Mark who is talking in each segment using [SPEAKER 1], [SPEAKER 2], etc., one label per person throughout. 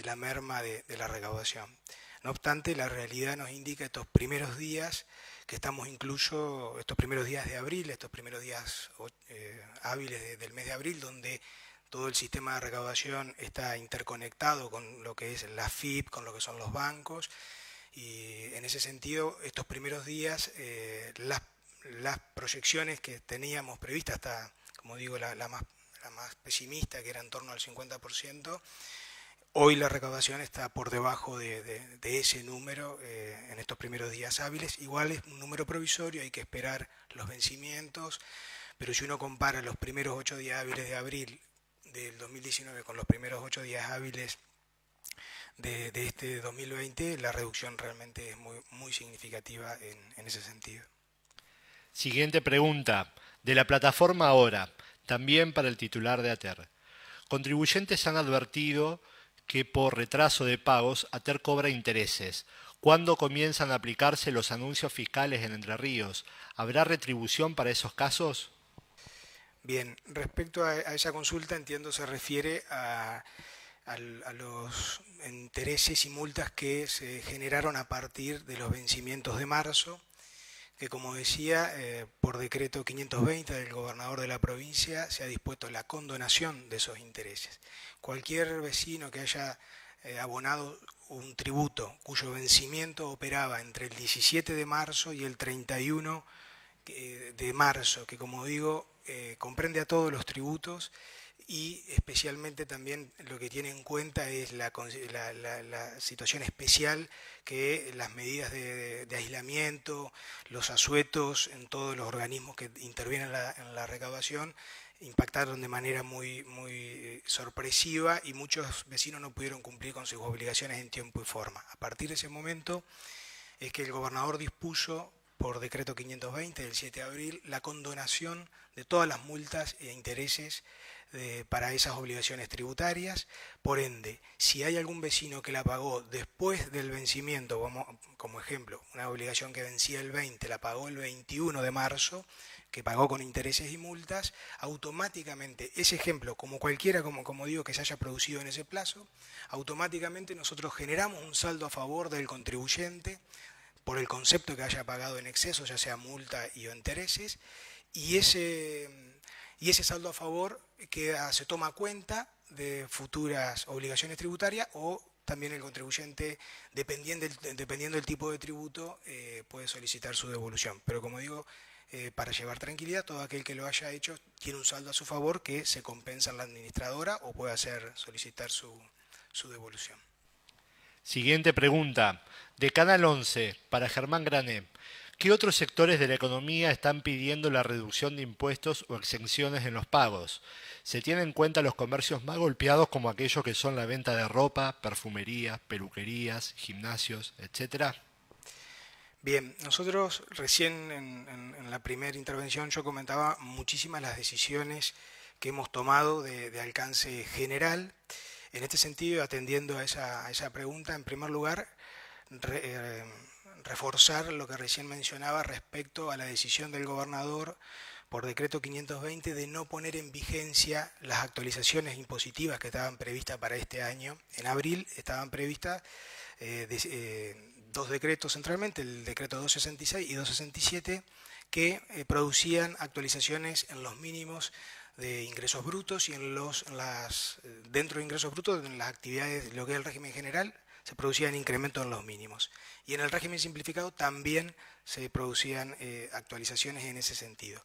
[SPEAKER 1] la merma de la recaudación. No obstante, la realidad nos indica estos primeros días, que estamos incluso, estos primeros días de abril, estos primeros días hábiles del mes de abril, donde todo el sistema de recaudación está interconectado con lo que es la FIP, con lo que son los bancos, y en ese sentido, estos primeros días, las proyecciones que teníamos previstas, hasta, como digo, la más pesimista, que era en torno al 50%, hoy la recaudación está por debajo de ese número en estos primeros días hábiles. Igual es un número provisorio, hay que esperar los vencimientos, pero si uno compara los primeros 8 días hábiles de abril del 2019 con los primeros 8 días hábiles de este 2020, la reducción realmente es muy significativa en ese sentido.
[SPEAKER 2] Siguiente pregunta. De la plataforma Ahora, también para el titular de ATER. Contribuyentes han advertido que por retraso de pagos ATER cobra intereses. ¿Cuándo comienzan a aplicarse los anuncios fiscales en Entre Ríos? ¿Habrá retribución para esos casos?
[SPEAKER 1] Bien, respecto a esa consulta, entiendo se refiere a los intereses y multas que se generaron a partir de los vencimientos de marzo, que como decía, por decreto 520 del gobernador de la provincia se ha dispuesto la condonación de esos intereses. Cualquier vecino que haya abonado un tributo cuyo vencimiento operaba entre el 17 de marzo y el 31 de marzo, que como digo, comprende a todos los tributos, y especialmente también lo que tiene en cuenta es la situación especial que las medidas de aislamiento, los asuetos en todos los organismos que intervienen en la recaudación impactaron de manera muy sorpresiva, y muchos vecinos no pudieron cumplir con sus obligaciones en tiempo y forma. A partir de ese momento es que el gobernador dispuso por decreto 520 del 7 de abril la condonación de todas las multas e intereses para esas obligaciones tributarias. Por ende, si hay algún vecino que la pagó después del vencimiento, como ejemplo, una obligación que vencía el 20, la pagó el 21 de marzo, que pagó con intereses y multas, automáticamente, ese ejemplo, como cualquiera, como digo, que se haya producido en ese plazo, automáticamente nosotros generamos un saldo a favor del contribuyente por el concepto que haya pagado en exceso, ya sea multa y o intereses, y ese saldo a favor se toma cuenta de futuras obligaciones tributarias, o también el contribuyente, dependiendo del tipo de tributo, puede solicitar su devolución. Pero como digo, para llevar tranquilidad, todo aquel que lo haya hecho tiene un saldo a su favor que se compensa en la administradora o puede solicitar su devolución.
[SPEAKER 2] Siguiente pregunta. De Canal 11, para Germán Grané. ¿Qué otros sectores de la economía están pidiendo la reducción de impuestos o exenciones en los pagos? ¿Se tienen en cuenta los comercios más golpeados como aquellos que son la venta de ropa, perfumería, peluquerías, gimnasios, etcétera?
[SPEAKER 1] Bien, nosotros recién en la primera intervención yo comentaba muchísimas las decisiones que hemos tomado de alcance general. En este sentido, atendiendo a esa pregunta, en primer lugar, reforzar lo que recién mencionaba respecto a la decisión del gobernador por decreto 520 de no poner en vigencia las actualizaciones impositivas que estaban previstas para este año. En abril estaban previstas dos decretos centralmente, el decreto 266 y 267, que producían actualizaciones en los mínimos de ingresos brutos y dentro de ingresos brutos, en las actividades, lo que es el régimen general, se producían incrementos en los mínimos. Y en el régimen simplificado también se producían actualizaciones en ese sentido.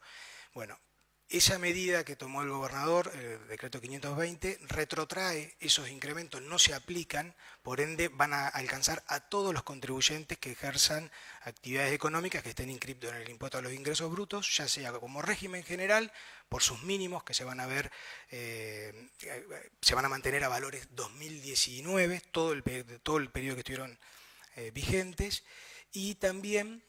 [SPEAKER 1] Bueno, esa medida que tomó el gobernador, el decreto 520, retrotrae esos incrementos, no se aplican, por ende van a alcanzar a todos los contribuyentes que ejerzan actividades económicas que estén inscritos en el impuesto a los ingresos brutos, ya sea como régimen general, por sus mínimos que se van a mantener a valores 2019, todo el periodo que estuvieron vigentes, y también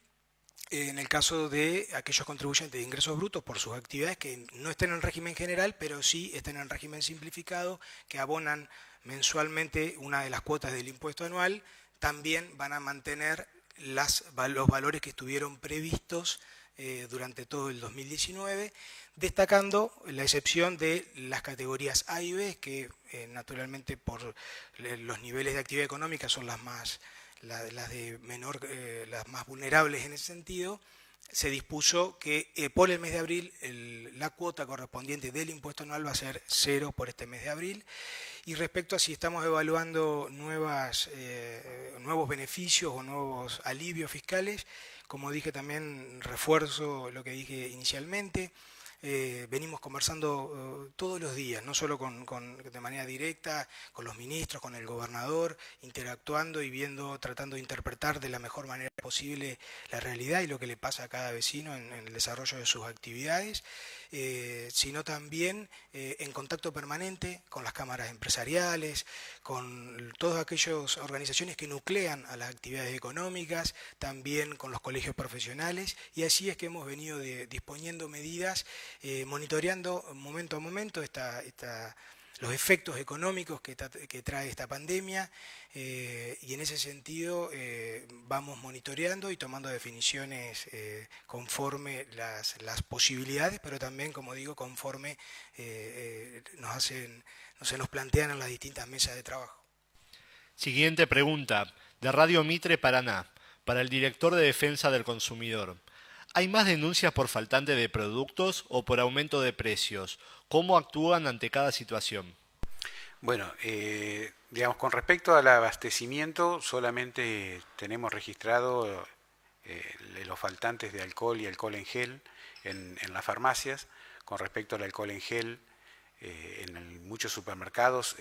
[SPEAKER 1] en el caso de aquellos contribuyentes de ingresos brutos por sus actividades que no estén en régimen general, pero sí estén en régimen simplificado, que abonan mensualmente una de las cuotas del impuesto anual, también van a mantener los valores que estuvieron previstos durante todo el 2019, destacando la excepción de las categorías A y B, que naturalmente por los niveles de actividad económica son las de menor, las más vulnerables en ese sentido. Se dispuso que por el mes de abril la cuota correspondiente del impuesto anual va a ser cero por este mes de abril. Y respecto a si estamos evaluando nuevos beneficios o nuevos alivios fiscales, como dije también, refuerzo lo que dije inicialmente. Venimos conversando todos los días, no solo de manera directa con los ministros, con el gobernador, interactuando y viendo, tratando de interpretar de la mejor manera posible la realidad y lo que le pasa a cada vecino en el desarrollo de sus actividades, sino también en contacto permanente con las cámaras empresariales, con todas aquellas organizaciones que nuclean a las actividades económicas, también con los colegios profesionales, y así es que hemos venido disponiendo medidas, monitoreando momento a momento los efectos económicos que trae esta pandemia, y en ese sentido vamos monitoreando y tomando definiciones conforme las posibilidades, pero también, como digo, conforme se nos plantean en las distintas mesas de trabajo.
[SPEAKER 2] Siguiente pregunta, de Radio Mitre Paraná, para el director de Defensa del Consumidor. ¿Hay más denuncias por faltante de productos o por aumento de precios? ¿Cómo actúan ante cada situación?
[SPEAKER 3] Bueno, digamos, con respecto al abastecimiento, solamente tenemos registrado los faltantes de alcohol y alcohol en gel en las farmacias. Con respecto al alcohol en gel, muchos supermercados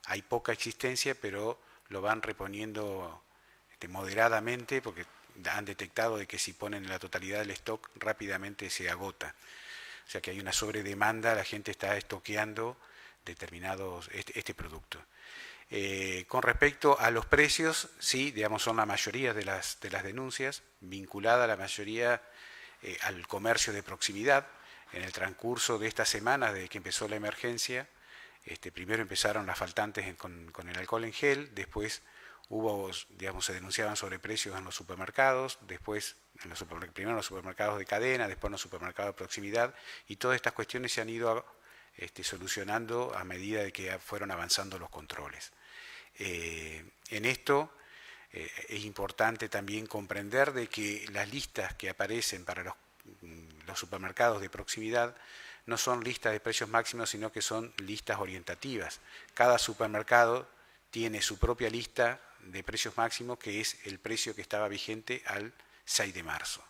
[SPEAKER 3] hay poca existencia, pero lo van reponiendo moderadamente porque han detectado de que si ponen la totalidad del stock rápidamente se agota. O sea que hay una sobredemanda, la gente está estoqueando determinados este producto. Con respecto a los precios, sí, digamos, son la mayoría de las denuncias, vinculada la mayoría al comercio de proximidad. En el transcurso de esta semana, desde que empezó la emergencia, primero empezaron las faltantes con el alcohol en gel, después se denunciaban sobreprecios en los supermercados, después primero en los supermercados de cadena, después en los supermercados de proximidad, y todas estas cuestiones se han ido solucionando a medida de que fueron avanzando los controles. En esto es importante también comprender de que las listas que aparecen para los supermercados de proximidad no son listas de precios máximos, sino que son listas orientativas. Cada supermercado tiene su propia lista de precios máximos, que es el precio que estaba vigente al 6 de marzo.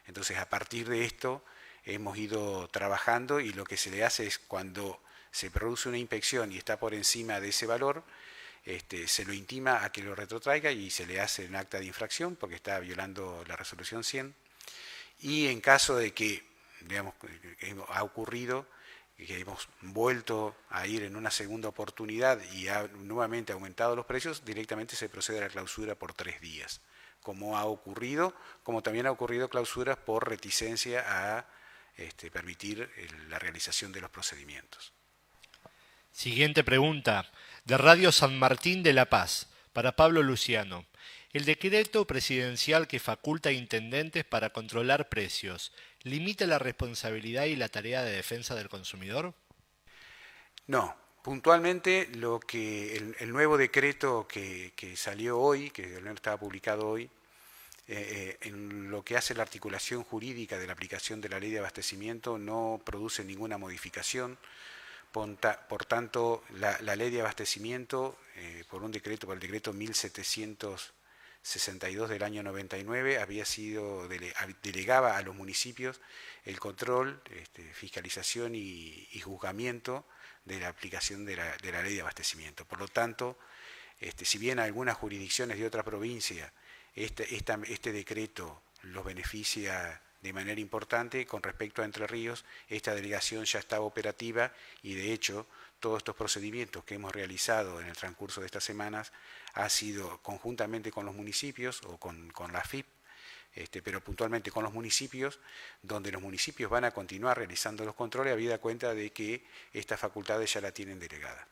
[SPEAKER 3] Entonces, a partir de esto, hemos ido trabajando y lo que se le hace es cuando se produce una inspección y está por encima de ese valor, se lo intima a que lo retrotraiga y se le hace un acta de infracción porque está violando la resolución 100. Y en caso de que, digamos, ha ocurrido que hemos vuelto a ir en una segunda oportunidad y ha nuevamente aumentado los precios, directamente se procede a la clausura por 3 días, como ha ocurrido, como también ha ocurrido clausuras por reticencia a permitir la realización de los procedimientos.
[SPEAKER 2] Siguiente pregunta, de Radio San Martín de La Paz, para Pablo Luciano. El decreto presidencial que faculta a intendentes para controlar precios, ¿limita la responsabilidad y la tarea de defensa del consumidor?
[SPEAKER 3] No, puntualmente el nuevo decreto que salió hoy, que estaba publicado hoy, en lo que hace la articulación jurídica de la aplicación de la ley de abastecimiento no produce ninguna modificación. Por tanto, la ley de abastecimiento, por el decreto 1762 del año 99, delegaba a los municipios el control, fiscalización y juzgamiento de la aplicación de la ley de abastecimiento. Por lo tanto, si bien algunas jurisdicciones de otra provincia este decreto los beneficia de manera importante, con respecto a Entre Ríos, esta delegación ya estaba operativa y de hecho todos estos procedimientos que hemos realizado en el transcurso de estas semanas ha sido conjuntamente con los municipios o con la FIP, pero puntualmente con los municipios, donde los municipios van a continuar realizando los controles habida cuenta de que estas facultades ya la tienen delegada.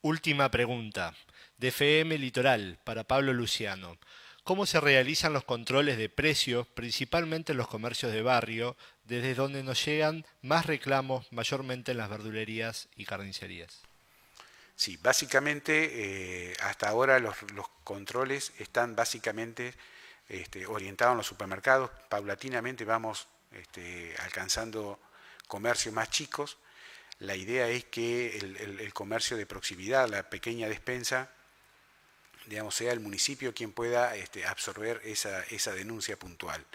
[SPEAKER 2] Última pregunta, de FM Litoral, para Pablo Luciano. ¿Cómo se realizan los controles de precios, principalmente en los comercios de barrio, desde donde nos llegan más reclamos, mayormente en las verdulerías y carnicerías?
[SPEAKER 3] Sí, básicamente hasta ahora los controles están básicamente orientados en los supermercados. Paulatinamente vamos alcanzando comercios más chicos. La idea es que el comercio de proximidad, la pequeña despensa, digamos, sea el municipio quien pueda absorber esa denuncia puntual.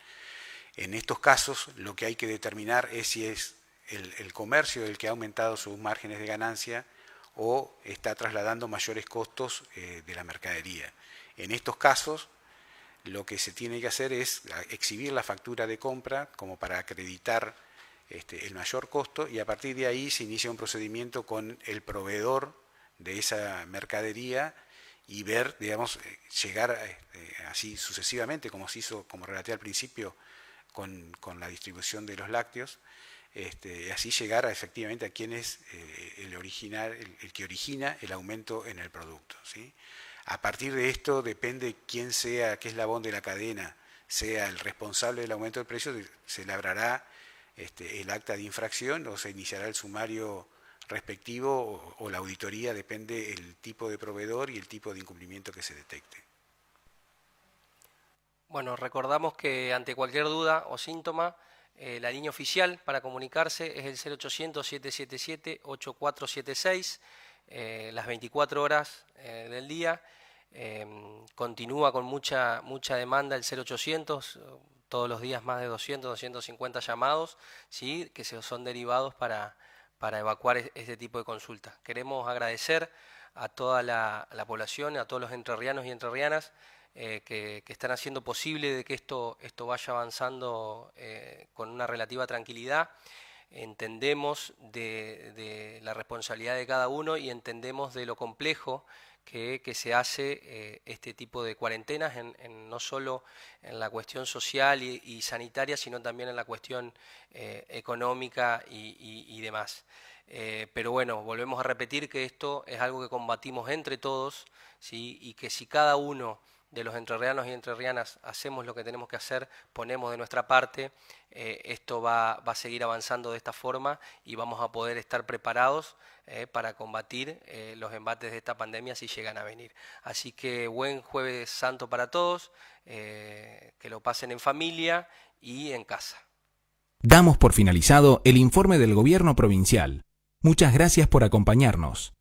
[SPEAKER 3] En estos casos lo que hay que determinar es si es el comercio el que ha aumentado sus márgenes de ganancia o está trasladando mayores costos de la mercadería. En estos casos lo que se tiene que hacer es exhibir la factura de compra como para acreditar el mayor costo, y a partir de ahí se inicia un procedimiento con el proveedor de esa mercadería y ver, digamos, llegar así sucesivamente, como se hizo, como relaté al principio, con la distribución de los lácteos, así llegar efectivamente a quién es el que origina el aumento en el producto, ¿sí? A partir de esto depende quién sea, qué eslabón de la cadena sea el responsable del aumento del precio, se labrará el acta de infracción o se iniciará el sumario respectivo o la auditoría, depende el tipo de proveedor y el tipo de incumplimiento que se detecte.
[SPEAKER 4] Bueno, recordamos que ante cualquier duda o síntoma, la línea oficial para comunicarse es el 0800-777-8476, las 24 horas del día. Continúa con mucha demanda el 0800, todos los días más de 200, 250 llamados, ¿sí?, que son derivados para evacuar este tipo de consultas. Queremos agradecer a toda la población, a todos los entrerrianos y entrerrianas que están haciendo posible de que esto vaya avanzando con una relativa tranquilidad. Entendemos de la responsabilidad de cada uno y entendemos de lo complejo que se hace este tipo de cuarentenas, no solo en la cuestión social y sanitaria, sino también en la cuestión económica y demás. Pero bueno, volvemos a repetir que esto es algo que combatimos entre todos, ¿sí?, y que si cada uno de los entrerrianos y entrerrianas hacemos lo que tenemos que hacer, ponemos de nuestra parte, esto va a seguir avanzando de esta forma y vamos a poder estar preparados para combatir los embates de esta pandemia si llegan a venir. Así que buen Jueves Santo para todos, que lo pasen en familia y en casa.
[SPEAKER 5] Damos por finalizado el informe del Gobierno Provincial. Muchas gracias por acompañarnos.